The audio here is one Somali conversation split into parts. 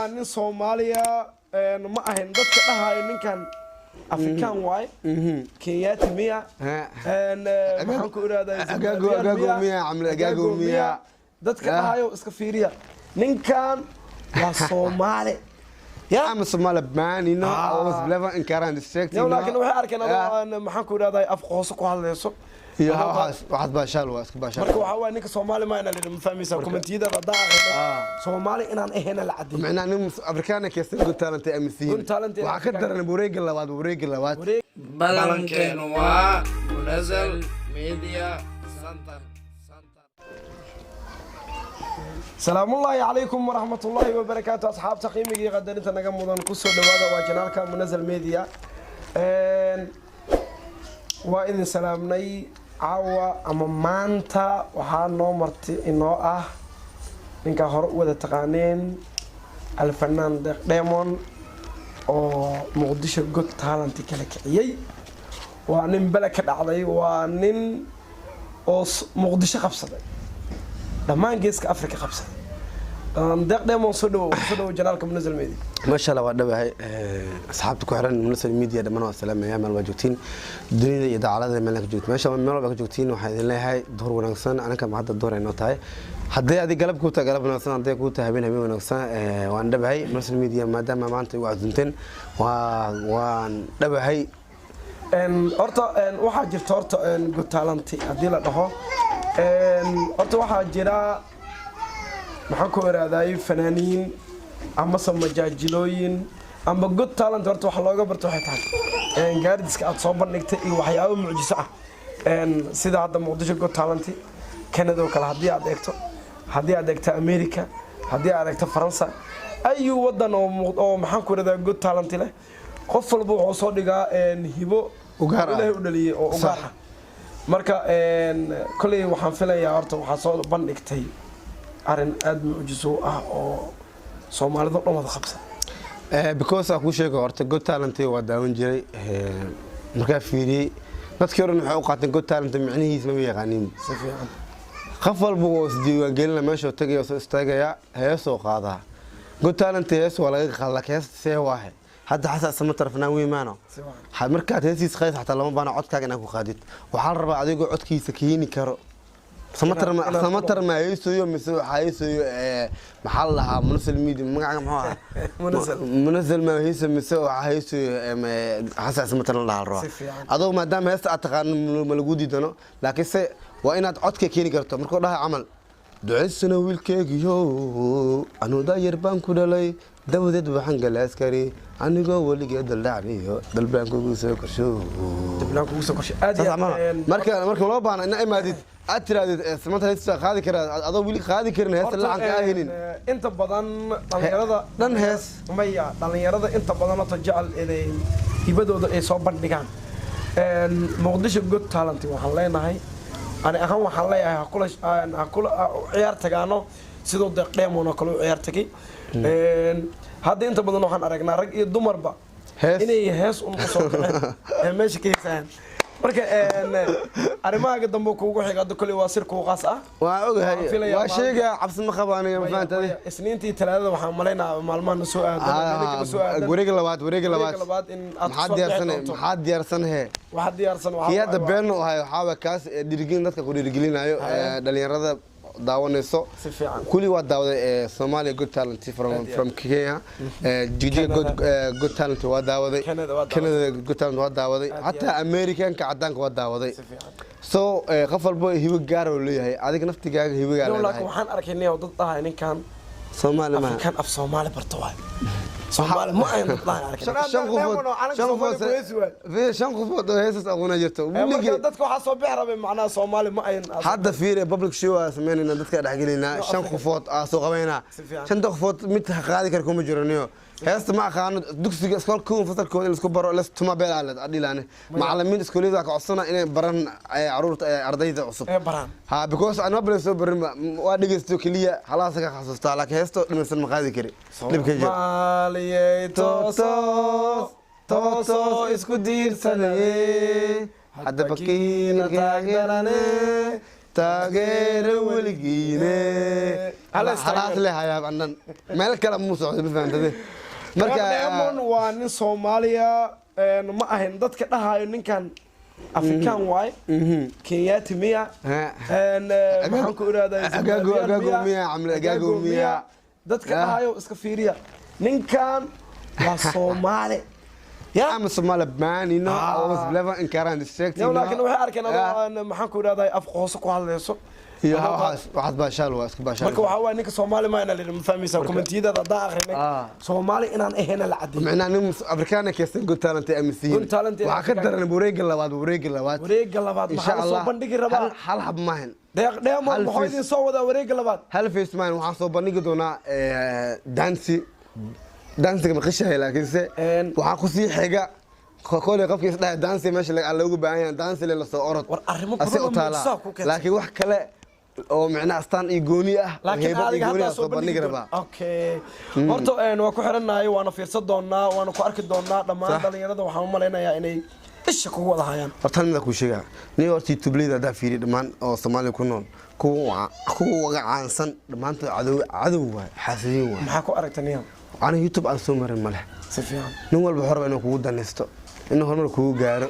waa nin Soomaaliya ma ahayn dadka dhahayo ninkan Afrikaan waay Kenyaati miya maxaan ku iraadaa agaago miya dadka dhahayo iska fiiriya ninkan waa Soomaali I'm a Somali man, you know, I was never in Karan district. No, laakiin waxa arkayna maxaan ku iraadaa af qoos ku hadlayso waxaad baashaal waa iska baashaal marka waxa waa ninka Soomaali ma inaan ma fahmaysaa commentiyada radaa Soomaali inaan ahayn la cadin macnaa nin Afrikaan ka soo talent amsiin waxa ka daran wareeg labaad balankeenu waa Munazal Media Center السلام الله عليكم ورحمة الله وبركاته أصحاب تقييمي قدرت أنا جمودان كسر دوادا وجنالك منزل ميديا وإذن سلامني عوا أما مانتا وحانو مرتي إنه إنك هرق وذا تقانين الفنان ديمون أو مقدش قد تالنتي كالكعيي وانين بلك العضي وانين مقدش قبصدي دمان جيسك أفريقيا خبصة دائما صدوا جنالكم منزل ميديا ما شاء الله وعدنا بهاي أصحابتك وحرن منزل ميديا دمنا والسلام يا مال وجوتين الدنيا إذا على ذا ملك جوت ما شاء الله مال وجوتين وحيد الله هاي ظهور ونقصان أنا كم عدد الدور إنه تاي حد هذه قلب كوتا قلب ونقصان عندي كوتا هبين هبين ونقصان وعند بهاي منزل ميديا ما دام ما أنت وعدتين وعند بهاي أرتا واحد جرت أرتا قلت تالنتي أديلا ده أرتا واحد جرا محكو إراداي فنانين أما سمجاجلوين أما قد تالنت أرتا وحلاقة برتو حيتان قاردس كأتصابر نكتة وحياة معجزة سيدا هذا مقدش قد تالنتي كندا وكلا هدي أدكتا أمريكا هدي أدكتا فرنسا أي ودن أو محكو إراداي قد تالنتي له قفل بو عصادقة هيبو وغارة marka kulay waxaan filayaa horta waxa soo bandhigtay arin aad muujiso oo Soomaalida dhan wada qabsan because aku sheego horta Got Talent waa daawan jiray marka fiiriyay dadkii hore waxa uu qaateen Got Talent macnihiisa ma yaqaanin si fiican qof walba oo isdiiwaan gelina meesha uu tagay oo istaagaya heesoo qaada Got Talent hees waa laga qaadaa hees see waahay هذا حساس سمتر فناوي مانو حد مركات هسيس خايس حتى لما بنا عد كاغنا كو خاديت waxaan rabaa adigu codkiisa kiini karo samatar ma hayso miso hayso maxal laha munasal media magaca maxaa munasal ma hayso miso hayso xasaas samatar la rabo adoo maadaama heesta aad taqaan ma lagu diidano laakiin se waa inaad codka kiini karto markuu dhahay amal duceysana wiilkeegiyo anu daayir baan ku dhalay dawdeed waxaan galaaskari anigoo waligeed daldhacniyo dalbaan kugu soo korsho aad marka loo baahnaa in ay maadid aad tiraadid samanta heesta qaadi karaa adoo wili qaadi karin heesta lacag ka helin inta badan dhalinyarada dhan hees maya dhalinyarada inta badan oo jecel inay hibadooda ay soo bandhigaan Muqdisho Got Talent waxaan leenahay أنا أخوان وحلا يا هكول عيار تجانو سيدو دقيم وناكلو عيار تكي هذا أنت بدنا نحن أرجعنا رج الدمر بقى إني هس ونقصر ماشي كيسان مركا أنا ما أقدر بكو حاجة قد كل واسير كو قاسة وشيء عبس المخبانة يوم فانت هذه سنين تي ثلاثة وحملنا معلمان نسوء وريق لوات محد يرسن هي هي هذا بينه هاي حاول كاس ديرجين نتك كل ديرجين هاي دليل رضا داونيسو كل واحد داود Somali Got Talent from Kenya جيجي Got Talent واحد داود كندا Got Talent واحد داود حتى أمريكان كعدانك واحد داود so قفل بوي هو جارو ليه هاي هذيك نفتي جار هو جارو لكن وحن أركنيه وضدها يعني كان Somali ما كان أف Somali برتوال Somali ما أين ضدها شنقفوت هيسس أغنى جرتو دتك حاسو بيعرب معناه Somali ما أين حتى في public show سمعنا إن دتك دحقلينا شنقفوت سوق بينا شنقفوت مت قاعد كركم جرنيو هيست ما خان دكسي اسكول كون فتر كون اسكو برو لس تما بيل على اديلانه معلمين اسكوليدا كعصنا ان برن عرور ardayda cusub ha because ana baleeso barin waa dhageysto kaliya halaas ka xasuustaa laakiin heesto dhimaysan ma qaadi kari dhibka jir maaliyay tooso isku diirsanay hadda bakiina taageerane taageero weligiine halaas leh hayaa annan meel kale muu socdo ma fahamtade marka Diamond waa nin Soomaaliya ma ahayn dadka dhahayo ninkan Afrikaan waay Kenyaati miya maxaan ku iraadaa agaago miya amle agaago miya dadka dhahayo iska fiiriya ninkan waa Soomaali يا أم الصومال بمان إنه أوس بلفا إن كان الشيك يا لكن وحي أركن أنا ما حنكون هذا أفقوسك وهذا يسوق يا واحد باشال واسك باشال marka waxa waa ninka Soomaali ma ina leeyahay fahmaysa commentiyada daaqayna Soomaali inaan ahayn la cadin macna nin Afrikaan keesan good talent MC waxa ka daran wareega labaad insha Allah soo bandhigi rabaa hal hab maahan Diamond wuxuu idin soo wadaa wareega labaad hal face man waxa soo bandhigi doonaa dansiga maqashay laakiin se waxa ku sii xiga koolay qofkii isdhaa dansi meesha lagu baahan yahay dansi la soo orod war arrimo badan laakiin wax kale oo macna astaan iyo gooni ah laakiin adiga hadda soo bandhigi rabaa okay horta waa ku xiranahay waana fiirsan doonaa waana ku arki doonaa dhammaan dhalinyarada waxaan u maleynayaa inay isha ku wada hayaan horta mid ku sheega ni horta tublida da fiiri dhamaan oo Soomaali ku nool kuwa caansan dhamaantood cadow waa xasiin waa maxaa ku aragtaniyaa أنا يوتيوب أنا سومر الملح. سفيان. نوال بحرب إنه كود دانستو. إنه هرمر كود جارو.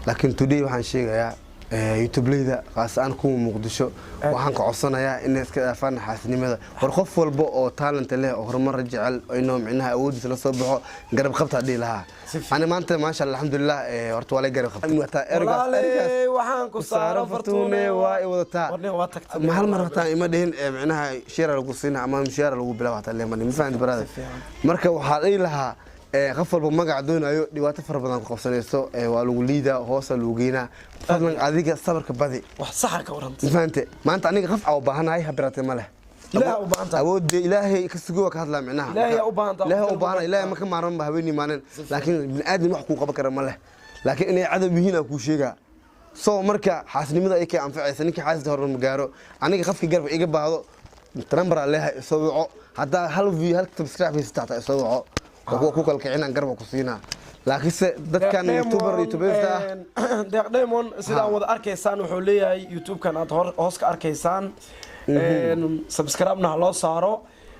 لكن تودي وحن شيء يا يوتيوب ليدا قاس أنا كون مقدشو وحن قصنا يا الناس كذا فن حاسني ماذا ورخف والبو أو تالنت له أو هرمر رجع إنهم عنها أود في الصبح قرب خبط عدي لها. أنا ما أنت ما شاء الله الحمد لله ورت ولا قرب خبط. والله وحن كسارة فرتونة ووضتها. ما هالمرة تاني ما دهن معناها شيرة القصينة أمام شيرة القو بلاوات اللي ما نفهم براد. مركب وحالي لها غفل بمجا عدونا أيو ديوات فربنا قصنيسو والوليدة هوصل لوجينا فضلا عذيك الصبر كبدي وصحك ورنت فهمت ما أنت عنك غف أو بهنا هاي هبرات ماله لا وبانتا أود إلهي كسجوك هذا معناها لا يا وبانتا لا وبانا إلهي ما كان معرم بهويني مانن لكن ابن آدم حقوق بكر ماله لكن إني عدم هنا كوشيجا صو مركا حاسني ماذا إيك عم فعل سنك حاسس هرم مجارو عنك غف كجرب إيجاب بعضه تنبر عليها يسويه حتى هل في هل تبسكراف يستعطى يسويه وهو كوكل كعينا قرب كوسينا لكن دad kan youtuberta deeq Diamond sida wada arkaysaan wuxuu leeyahay YouTube kan aad hoos ka arkaysaan subscribe-na loo saaro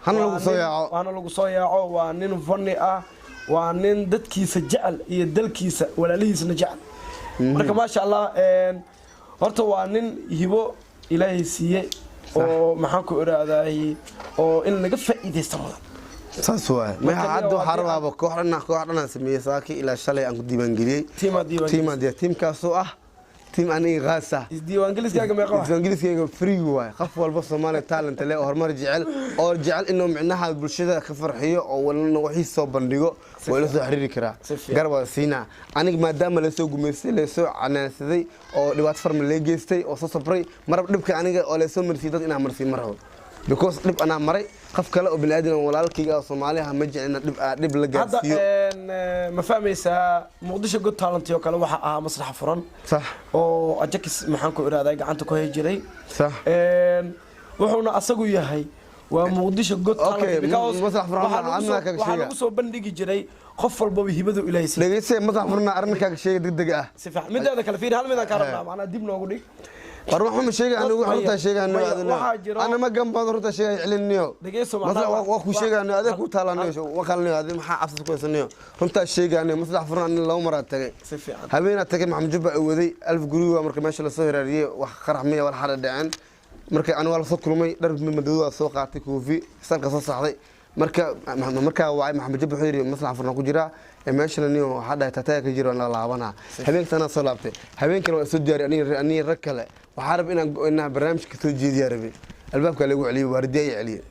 waana lagu soo yaaco waa nin funny ah waa nin dadkiisa jecel iyo dalkiisa walaalihiisna jecel marka ma sha Allah horta waa nin hibo Ilaahay siiyay oo maxaan ku iraaday oo in laga faa'iideysto ساسوه ما عدوا حرب كوحنا سميه ساكي إلى شلي أنك ديوان جلي تيم كاسوه تيم أني غاسة ديوان جلس كأجا ما يقع ديوان جلس كأجا فري هو خف والبص ماله تالنت له هرمر جعل أو جعل إنه معناها بالشدة خفر حيه أو إنه وحي صوب بندقه ولا سو حريري كرا قرب سينا أنا ما دام لسه جميسي لسه أنا سذي أو دوات فرم ليجستي أو صبري مرة نبكي أنا أو لسه مرسيدات إنها مرسي مرة because dib ana maray qof kale oo bini'aadan walaalkayga Soomaaliya ma jeclina dib la gaarsiyo hadda ma fahmaysaa Muqdisho Good Talent iyo kale waxa ah masrax furan صح oo ajakis maxaan ku iraaday gacanta ku hayjiray صح wuxuuna asagu yahay waa Muqdisho Good Talent because masrax furan waxa lagu soo bandhigi jiray qof walba hibadu Ilaahay si dhageysay masrax furan arrinkaaga sheegay degdeg ah si fiican midaada kale fiir hal midaan ka rabnaa macna dib noogu dhig روح من شيء أنا وحرتها شيء أنا ما قام بضرتها شيء علنيو مثلا وأكو شيء أنا هذا كو تالنيو وقالني هذا ما حافظ كويس نيو رنتها شيء أنا مثلا فرنا لو مرات تجي هبينا تجي مع مجبة وذي 1000 جرو أمريكا ماشي للصهر ريه وخرح 100 ولا حدا دعان مركا أنا ولا صوت كلمي درب من مدود السوق عتيك وفي سالك صوت صحيح مركا وعي محمد جبر حيري مثلا فرنا كجرا ماشي لنيو حدا تتاك جرا أنا لعبنا هبينك أنا صلابتي هبينك لو سجاري أني ركله وحارب إن برنامج كتوجي يا ربي الباب كان يقول عليه وردي عليه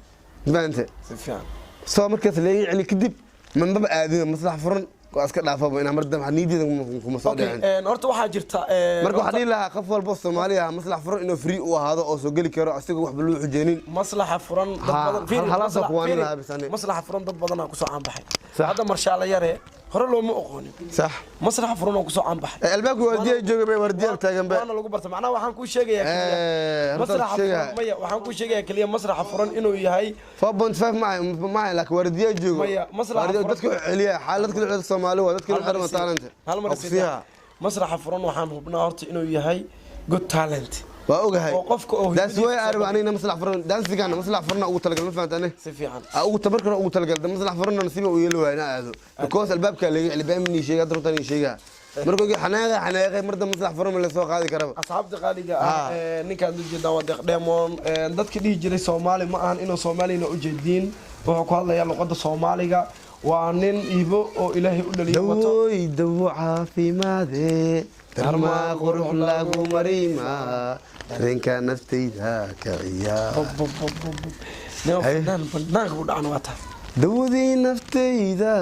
ما أنت سفيان صار مركز اللي عليه كذب من باب آذي مصلح فرن وأسكت لافا إن مردم حنيدي كمصادع يعني أرتو واحد جرتا مركو حدي لها خف البوست ماليها مصلح فرن إنه فري وهذا أو سجل كرا أستيق واحد بلوح جنين مصلحة فرن خلاص أخواني لها بسنة مصلحة فرن ضد بدنا كسو عم بحي هذا مرشال يرى هر لو ما أقوني صح مصلحة فرن كسو عم بحي الباب وردي جوجا بي وردي تاجن بي أنا لو قبرت معناه وحن كل شيء يا مصلحة فرن مية وحن كل شيء كلية مصلحة فرن إنه يهاي فبنت فاهم معي لك وردي جوجا مية مصلحة فرن تذكر عليها حالتك العيد الصومالي وتذكر حرمة تالنت هالمرة مسرح فرن وحن بنارتي إنه يهاي Good Talent واوغهاي وقفك او داس وي ارب اني مصلح فرن دانسيغان مصلح فرن ugu talagal ma fahantaane si fiican ugu tabarkana ugu talagal mصلح فرن nasiib u yeelo waana aado because albaabka laga cilbaamni sheega dartan sheega markuu xanaaqa marda mصلح فرن la soo qaadi karaba asxaabta qaaliga ninkaan u jeedaa waa deeq dheemoon dadka dhihi jiray Soomaali ma ahan inuu Soomaalina u jeedin wuxuu ku hadlayaa luqadda Soomaaliga waa nin iibo oo Ilaahay u dhaliyo wato dawo caafimaade darma qurux lagu marima rinka naftayda ka ciyaar banaanka u dhacna waa taa dawadii naftayda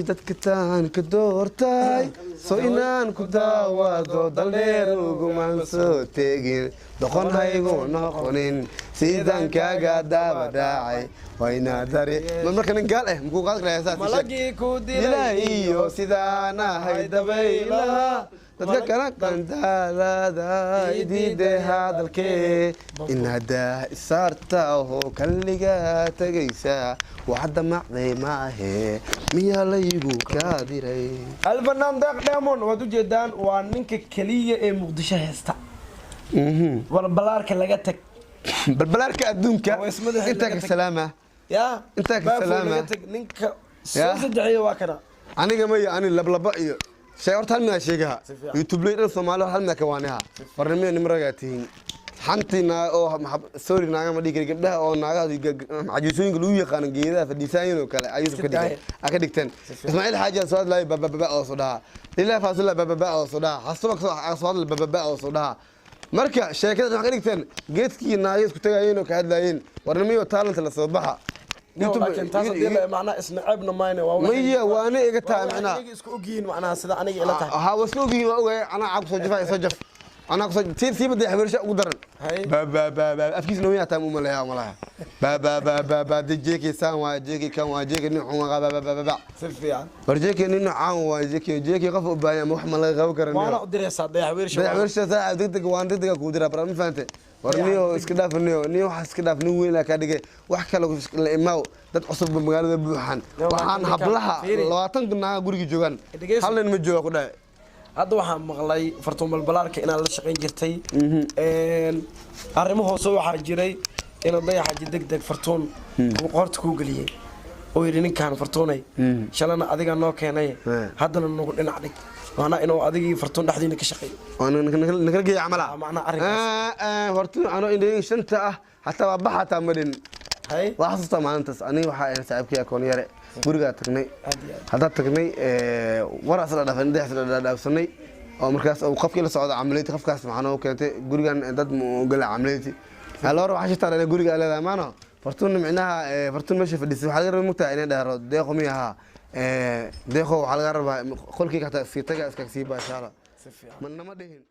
dadka taan ka doortay soo inaan ku daawado daldheer ugumaan soo tegin doqon haygu noqonin sidaan kaaga daba dhacay wayna dari marka nin gaal muxuu qaad karayaa saas malagi ku dilay iyo sidaan ahay dabayla dadka kala qandaalada idide hadalkee in hada isaarta oo kaliga tagaysa waxda macday maahe miya laygu ka diray albanaan deeq dheemoon waad u jeedaan waa ninka kaliya ee Muqdisho heesta balaarka laga tag balbalaarka adduunka inta ka salaama ya inta ka salaama ninka soo sadeeyo waa kana aniga ma ani lablaba iyo shay horta hal ma sheegaha youtube leeyahay Soomaaliya hal ma ka waanaha barnaamij nimragatiin xantina oo sorry naaga ma dhigi gabdhaha oo naaga cajiisooyinka lagu yaqaan geedaha fadhiisayeen oo kale ayuu ka dhigteen Ismaaciil Xaaji soo hadlay baba oo soo dhaha ilaa faasila baba oo soo dhaha xasabka soo hadlay baba oo soo dhaha marka sheekada waxa ka dhigteen geedkii naaga isku tagayeen oo ka hadlayeen barnaamij talent la soo baxa لكن تاسو ديلا معناها اسنعبنا ماينا مية وانا ايغا تاع معناها اسكو اوغين معناها سدا انيغا الى تاع ها واسكو اوغين waa انا عاق soo jafay soo jaf انا soo tii bada xabeersha ugu daran ba afkiis nooyaa taa mu malaha malaha ba jeeki saan waa jeeki kan waa jeeki nin xun ba sifiican war jeeki nin caan waa jeeki qof u baahan wax ma laga qabo karan waana u direysaa xabeersha saa degdeg waan degdeg ku diraa barnaamij faante warniyo iska dhaafniyo niyo wax iska dhaaf nin weyn ka dhigay wax kale la imaaw dad cusub magaalada buuxan waxaan hablaha 20 naaga guriga joogan hal nin ma jooga ku dhaay hadda waxaan maqlay fartuun balbalaarka inaan la shaqeyn jirtay arrimo hoose waxa jiray in dayaxa degdeg fartuun uu qorta ku galiyay oo yiri ninkan fartuunay shalana adiga noo keenay haddana nagu dhinac dhig waana inuu adigii fartuun dhaxdiina ka shaqeey وانا نكرجي عملها macna arrinkaas hortu ano indhay shanta ah hatta baxata madin hay waxasta maalintaas aniga waxa aan saaxiibkay akoon yare guriga tagnay hadda tagnay waraas la dhafan deex la dhaafsanay oo markaas uu qofkii la socdo camilayti qofkaas maxana uu keentay gurigan dad mu gal camilayti alors waxa shirtaan guriga leedahay maano fartuun micnaha fartuun meesha fadhisay waxa laga rabaa mugtaa inay dhaaro deeqo miyaha deeqo waxa laga rabaa qolkii ka sii taga iska sii baashala man nama dhihin